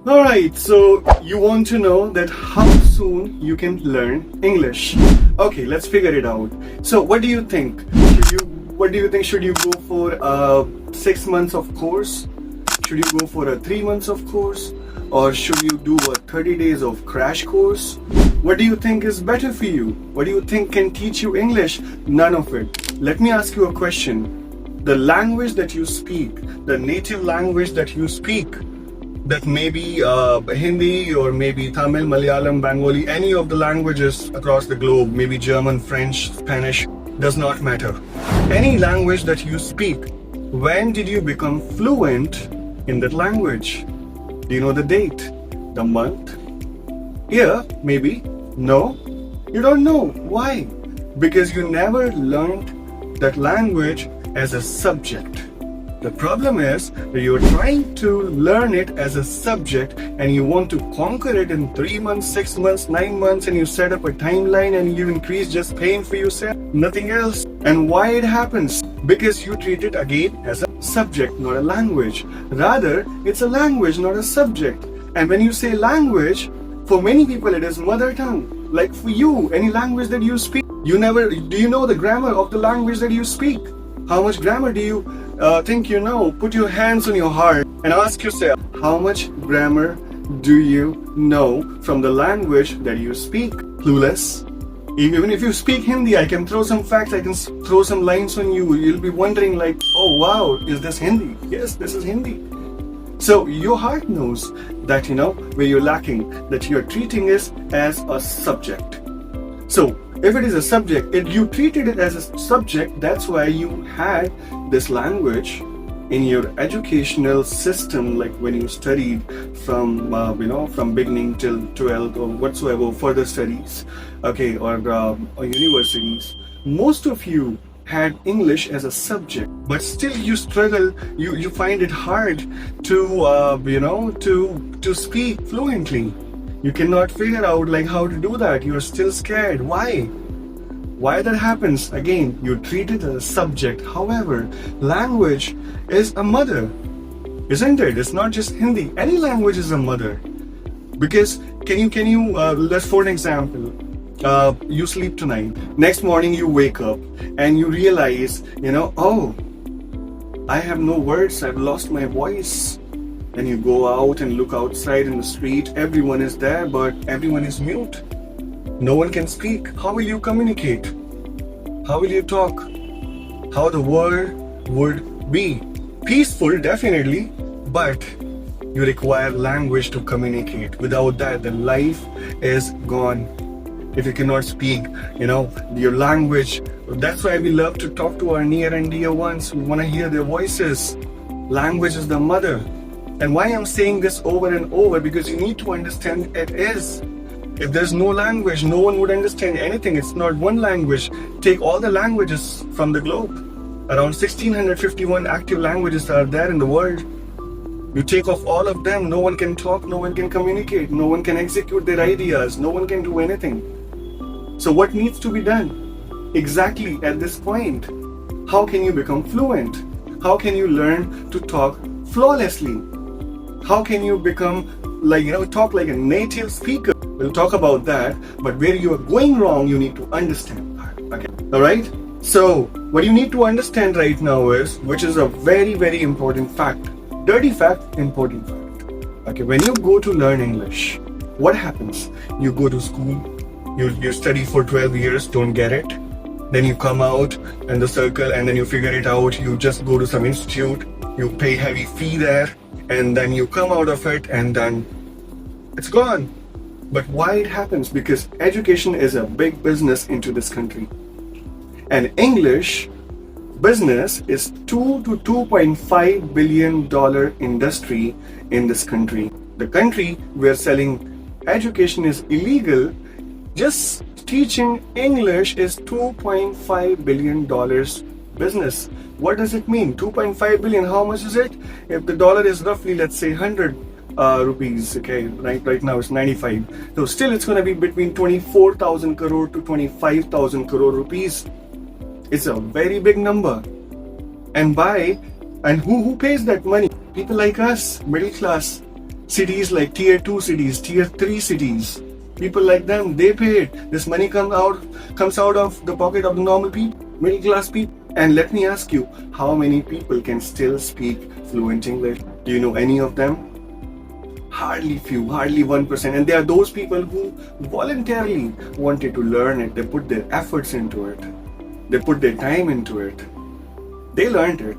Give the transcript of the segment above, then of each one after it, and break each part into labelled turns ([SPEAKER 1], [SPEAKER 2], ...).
[SPEAKER 1] Alright, so you want to know that how soon you can learn English. Okay, let's figure it out. So what do you think? Should you go for a 6 months of course? Should you go for a 3 months of course? Or should you do a 30 days of crash course? What do you think is better for you? What do you think can teach you English? None of it. Let me ask you a question. The language that you speak, the native language that you speak, that may be Hindi or maybe Tamil, Malayalam, Bengali, any of the languages across the globe, maybe German, French, Spanish, does not matter. Any language that you speak, when did you become fluent in that language? Do you know the date, the month, year, maybe? No? You don't know. Why? Because you never learned that language as a subject. The problem is that you're trying to learn it as a subject and you want to conquer it in 3 months, 6 months, 9 months, and you set up a timeline and you increase just paying for yourself, nothing else. And why it happens? Because you treat it again as a subject, not a language. Rather, it's a language, not a subject. And when you say language, for many people it is mother tongue. Like for you, any language that you speak, do you know the grammar of the language that you speak? How much grammar do you think you know? Put your hands on your heart and ask yourself, how much grammar do you know from the language that you speak? Clueless? Even if you speak Hindi, I can throw some facts, I can throw some lines on you. You'll be wondering like, oh wow, is this Hindi? Yes, this is Hindi. So your heart knows that, where you're lacking, that you're treating it as a subject. So if it is a subject, you treated it as a subject, that's why you had this language in your educational system, like when you studied from beginning till 12th or whatsoever further studies, okay, or universities. Most of you had English as a subject, but still you struggle, you find it hard to speak fluently. You cannot figure out like how to do that. You're still scared. Why? Why that happens? Again, you treat it as a subject. However, language is a mother, isn't it? It's not just Hindi. Any language is a mother. Because can you let's for an example, you sleep tonight. Next morning you wake up and you realize, oh, I have no words. I've lost my voice. Then you go out and look outside in the street. Everyone is there, but everyone is mute. No one can speak. How will you communicate? How will you talk? How the world would be? Peaceful, definitely, but you require language to communicate. Without that, the life is gone. If you cannot speak, your language. That's why we love to talk to our near and dear ones. We want to hear their voices. Language is the mother. And why I'm saying this over and over, because you need to understand it is. If there's no language, no one would understand anything. It's not one language. Take all the languages from the globe. Around 1651 active languages are there in the world. You take off all of them, no one can talk, no one can communicate, no one can execute their ideas, no one can do anything. So what needs to be done? Exactly at this point. How can you become fluent? How can you learn to talk flawlessly? How can you become talk like a native speaker? We'll talk about that, but where you are going wrong, you need to understand that. Okay. Alright? So, what you need to understand right now is, which is a very, very important fact. Dirty fact, important fact. Okay, when you go to learn English, what happens? You go to school, you study for 12 years, don't get it. Then you come out in the circle and then you figure it out. You just go to some institute, you pay heavy fee there, and then you come out of it and then it's gone. But why it happens? Because education is a big business into this country. And English business is $2 to $2.5 billion industry in this country. The country where selling education is illegal, just teaching English is $2.5 billion business. What does it mean? 2.5 billion, how much is it? If the dollar is roughly, let's say 100 rupees, okay, right now it's 95. So still it's going to be between 24,000 crore to 25,000 crore rupees. It's a very big number. And who pays that money? People like us, middle class. Cities like tier 2 cities, tier 3 cities, people like them, they pay it. This money comes out of the pocket of the normal people, middle class people. And let me ask you, how many people can still speak fluent English? Do you know any of them? Hardly few, hardly 1%. And there are those people who voluntarily wanted to learn it. They put their efforts into it. They put their time into it. They learned it.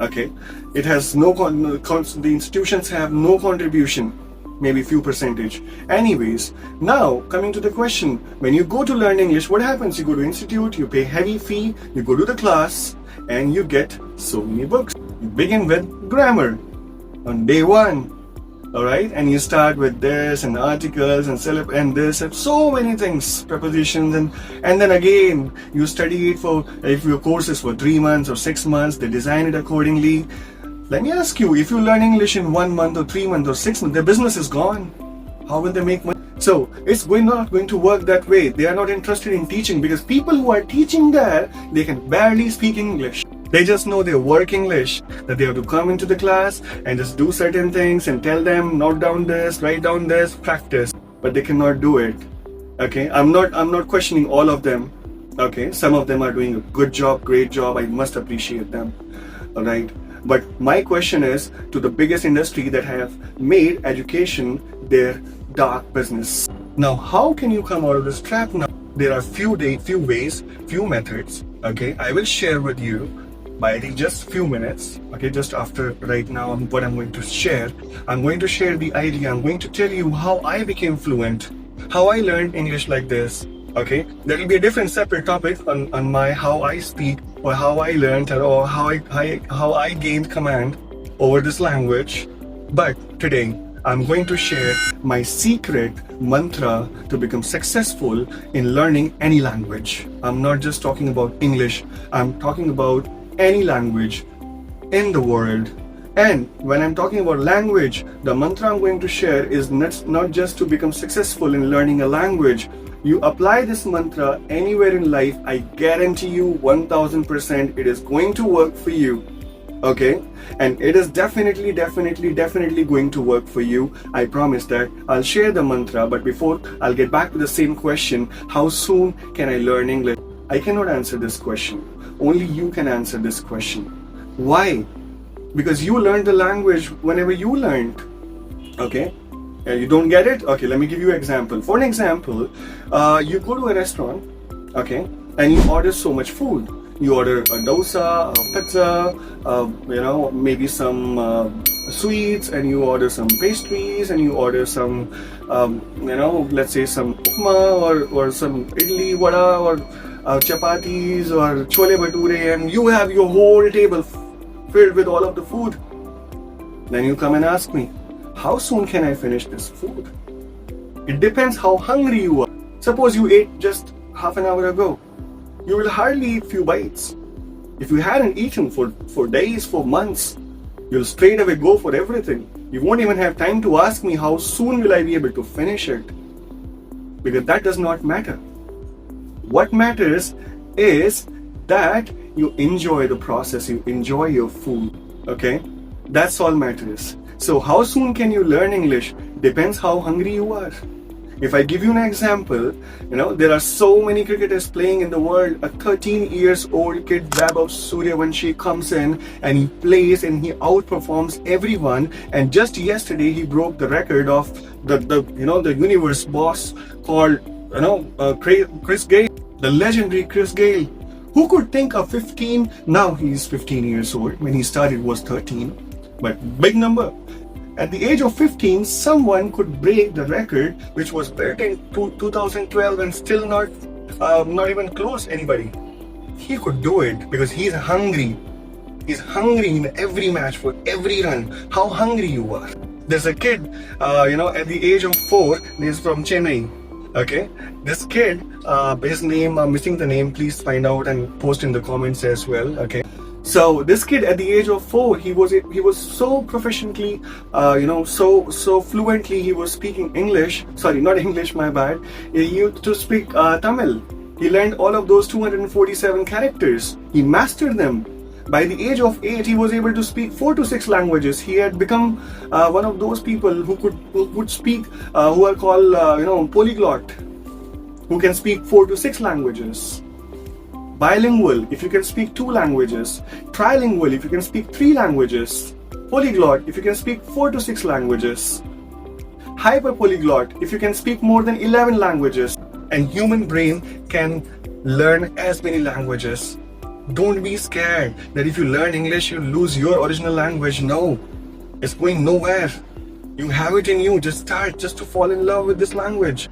[SPEAKER 1] Okay, it has the institutions have no contribution, maybe few percentage. Anyways, now coming to the question, when you go to learn English, what happens? You go to institute, you pay heavy fee, you go to the class, and you get so many books. You begin with grammar on day one. Alright, and you start with this and articles and this and so many things, prepositions, and then again you study it for, if your course is for 3 months or 6 months, they design it accordingly. Let me ask you, if you learn English in 1 month or 3 months or 6 months, their business is gone. How will they make money? So it's not going to work that way. They are not interested in teaching, because people who are teaching there, they can barely speak English. They just know their work English, that they have to come into the class and just do certain things and tell them, note down this, write down this, practice. But they cannot do it. Okay, I'm not questioning all of them. Okay, some of them are doing a good job, great job. I must appreciate them. All right. But my question is to the biggest industry that have made education their dark business. Now, how can you come out of this trap now? There are few ways, few methods. Okay, I will share with you by just few minutes. Okay, just after right now, what I'm going to share. I'm going to share the idea. I'm going to tell you how I became fluent, how I learned English like this. Okay, there will be a different separate topic on my how I speak or how I learned or how I gained command over this language. But today I'm going to share my secret mantra to become successful in learning any language. I'm not just talking about English. I'm talking about any language in the world. And when I'm talking about language, the mantra I'm going to share is not just to become successful in learning a language. You apply this mantra anywhere in life, I guarantee you 1000% it is going to work for you. Okay, and it is definitely going to work for you. I promise that. I'll share the mantra, but before I'll get back to the same question, how soon can I learn English? I cannot answer this question. Only you can answer this question. Why? Because you learned the language whenever you learned. Okay, you don't get it? Okay, let me give you an example. For an example, you go to a restaurant, okay, and you order so much food. You order a dosa, a pizza, maybe some sweets, and you order some pastries, and you order some, let's say some upma or some idli, vada, or chapatis or chole bhature, and you have your whole table filled with all of the food. Then you come and ask me, how soon can I finish this food? It depends how hungry you are. Suppose you ate just half an hour ago. You will hardly eat few bites. If you hadn't eaten for days, for months, you'll straight away go for everything. You won't even have time to ask me how soon will I be able to finish it. Because that does not matter. What matters is that you enjoy the process, you enjoy your food. Okay? That's all matters. So how soon can you learn English? Depends how hungry you are. If I give you an example, there are so many cricketers playing in the world. A 13 years old kid, Vaibhav Suryavanshi, comes in and he plays and he outperforms everyone. And just yesterday he broke the record of the universe boss called Chris Gayle, the legendary Chris Gayle. Who could think of 15? Now he's 15 years old. When he started was 13, but big number. At the age of 15, someone could break the record which was built in 2012 and still not even close anybody. He could do it because he's hungry. He's hungry in every match, for every run. How hungry you are. There's a kid, at the age of 4, he's from Chennai. Okay, this kid, his name, I'm missing the name, please find out and post in the comments as well. Okay. So this kid at the age of 4, he was so proficiently, so fluently he was speaking English. Sorry, not English, my bad. He used to speak Tamil. He learned all of those 247 characters. He mastered them. By the age of 8, he was able to speak 4 to 6 languages. He had become one of those people who could speak, who are called polyglot, who can speak 4 to 6 languages. Bilingual, if you can speak 2 languages. Trilingual, if you can speak 3 languages. Polyglot, if you can speak 4 to 6 languages. Hyperpolyglot, if you can speak more than 11 languages. And human brain can learn as many languages. Don't be scared that if you learn English, you lose your original language. No, it's going nowhere. You have it in you. Just start just to fall in love with this language.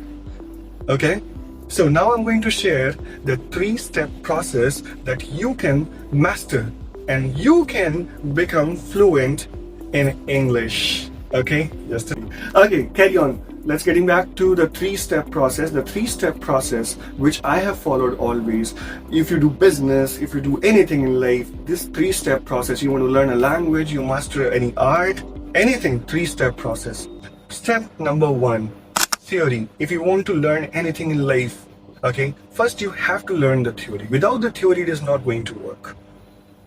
[SPEAKER 1] Okay? So now I'm going to share the 3-step process that you can master and you can become fluent in English. Okay? Okay, carry on. Let's getting back to the 3-step process. The 3-step process which I have followed always. If you do business, if you do anything in life, this 3-step process, you want to learn a language, you master any art, anything, 3-step process. Step number 1, theory. If you want to learn anything in life, okay, first you have to learn the theory. Without the theory, it is not going to work.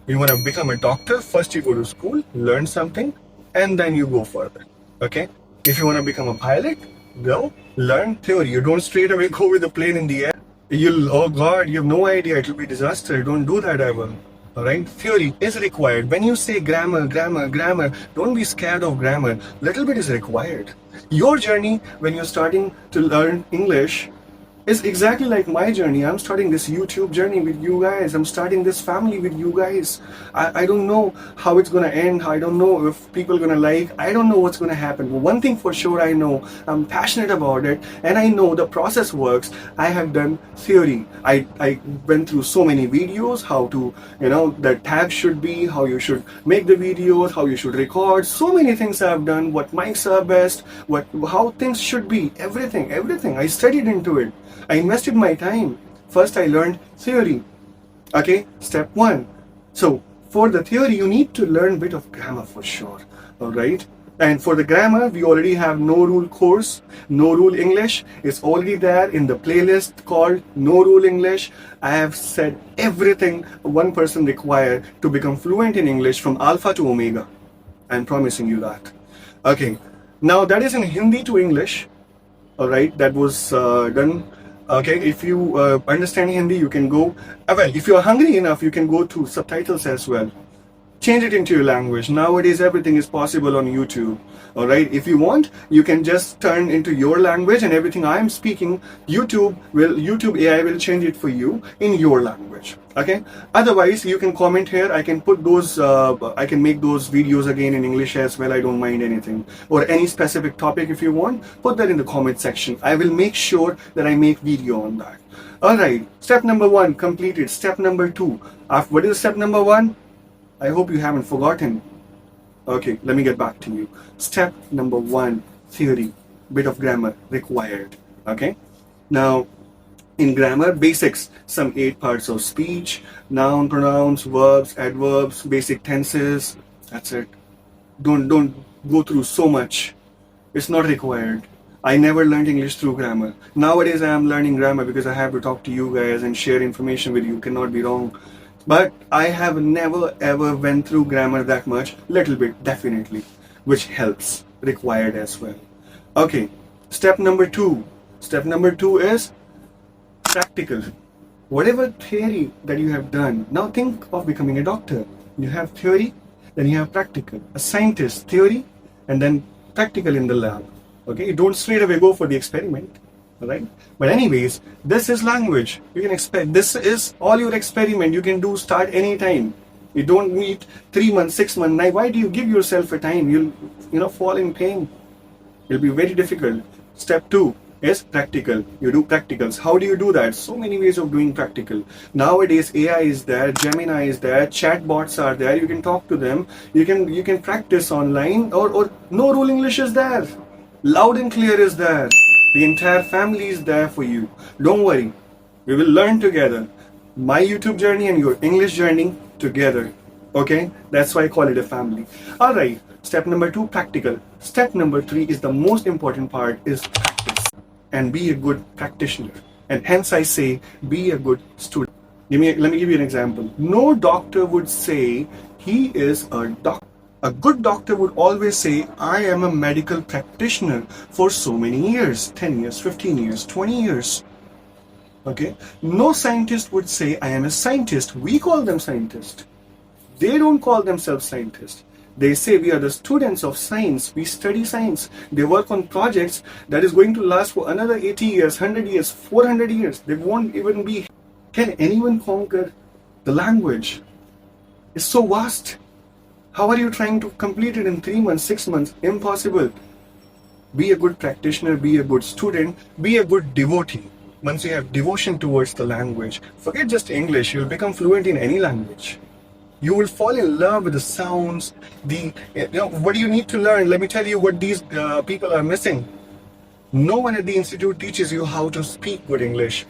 [SPEAKER 1] You want to become a doctor, first you go to school, learn something, and then you go further. Okay? If you want to become a pilot, go learn theory. You don't straight away go with the plane in the air. Oh God, you have no idea. It will be disaster. Don't do that ever. Alright? Theory is required. When you say grammar, don't be scared of grammar. Little bit is required. Your journey when you're starting to learn English is exactly like my journey. I'm starting this YouTube journey with you guys. I'm starting this family with you guys. I don't know how it's gonna end. I don't know if people are gonna like. I don't know what's gonna happen. But one thing for sure I know, I'm passionate about it and I know the process works. I have done theory. I went through so many videos, how to, the tags should be, how you should make the videos, how you should record. So many things I've done, what mics are best, how things should be, everything. I studied into it. I invested my time. First I learned theory. Okay, step 1. So for the theory, you need to learn a bit of grammar for sure. Alright? And for the grammar, we already have No Rule course. No Rule English is already there in the playlist called No Rule English. I have said everything one person requires to become fluent in English from alpha to omega. I'm promising you that. Okay, now that is in Hindi to English. Alright, that was done. Okay, if you understand Hindi, you can go, well, if you're hungry enough, you can go to subtitles as well. Change it into your language. Nowadays, everything is possible on YouTube. Alright, if you want, you can just turn into your language and everything I'm speaking, YouTube AI will change it for you in your language. Okay, otherwise, you can comment here. I can put those, I can make those videos again in English as well. I don't mind anything. Or any specific topic if you want, put that in the comment section. I will make sure that I make video on that. Alright, step number 1 completed. Step number 2. What is step number 1? I hope you haven't forgotten. Okay, let me get back to you. Step number 1, theory. Bit of grammar required. Okay, now in grammar basics, some 8 parts of speech, noun, pronouns, verbs, adverbs, basic tenses. That's it. Don't go through so much. It's not required. I never learned English through grammar. Nowadays I am learning grammar because I have to talk to you guys and share information with you. Cannot be wrong. But I have never ever went through grammar that much. Little bit definitely, which helps. Required as well. Okay, step number 2. Step number 2 is practical. Whatever theory that you have done, now think of becoming a doctor. You have theory, then you have practical. A scientist, theory, and then practical in the lab. Okay, you don't straight away go for the experiment. Alright, but anyways, this is language. You can expect, this is all your experiment. You can start anytime. You don't need 3 months, 6 months. Now, why do you give yourself a time? You'll fall in pain. It'll be very difficult. Step 2 is practical. You do practicals. How do you do that? So many ways of doing practical. Nowadays, AI is there, Gemini is there, chatbots are there. You can talk to them. You can practice online, or No Rule English is there. Loud and clear is there. The entire family is there for you. Don't worry. We will learn together. My YouTube journey and your English journey together. Okay? That's why I call it a family. Alright. Step number 2, practical. Step number 3 is the most important part, is practice. And be a good practitioner. And hence I say, be a good student. Let me give you an example. No doctor would say he is a doctor. A good doctor would always say, I am a medical practitioner for so many years, 10 years, 15 years, 20 years. Okay? No scientist would say, I am a scientist. We call them scientists. They don't call themselves scientists. They say we are the students of science. We study science. They work on projects that is going to last for another 80 years, 100 years, 400 years. They won't even be. Can anyone conquer the language? It's so vast. How are you trying to complete it in 3 months, 6 months? Impossible. Be a good practitioner, be a good student, be a good devotee. Once you have devotion towards the language, forget just English, you'll become fluent in any language. You will fall in love with the sounds, what do you need to learn? Let me tell you what these people are missing. No one at the institute teaches you how to speak good English.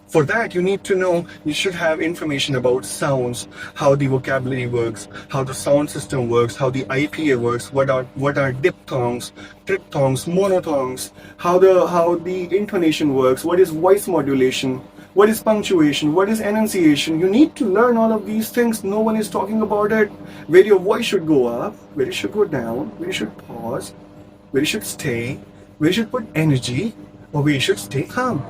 [SPEAKER 1] For that, you need to know, you should have information about sounds, how the vocabulary works, how the sound system works, how the IPA works, what are diphthongs, triphthongs, monophthongs, how the intonation works, what is voice modulation, what is punctuation, what is enunciation. You need to learn all of these things. No one is talking about it. Where your voice should go up, where it should go down, where you should pause, where you should stay, where you should put energy, or where you should stay calm.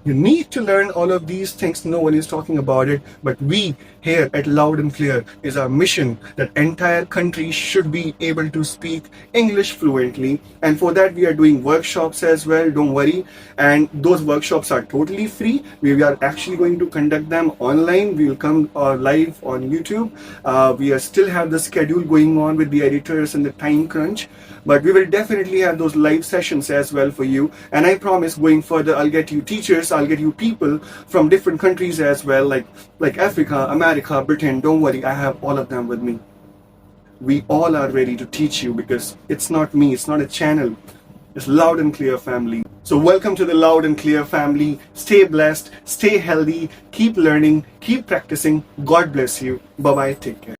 [SPEAKER 1] You need to learn all of these things. No one is talking about it, but we here at Loud and Clear is our mission that entire country should be able to speak English fluently. And for that, we are doing workshops as well. Don't worry. And those workshops are totally free. We are actually going to conduct them online. We will come live on YouTube. We are still have the schedule going on with the editors and the time crunch. But we will definitely have those live sessions as well for you. And I promise going further, I'll get you teachers, I'll get you people from different countries as well, like Africa, America, Britain. Don't worry, I have all of them with me. We all are ready to teach you because it's not me, it's not a channel. It's Loud and Clear family. So welcome to the Loud and Clear family. Stay blessed, stay healthy, keep learning, keep practicing. God bless you. Bye-bye, take care.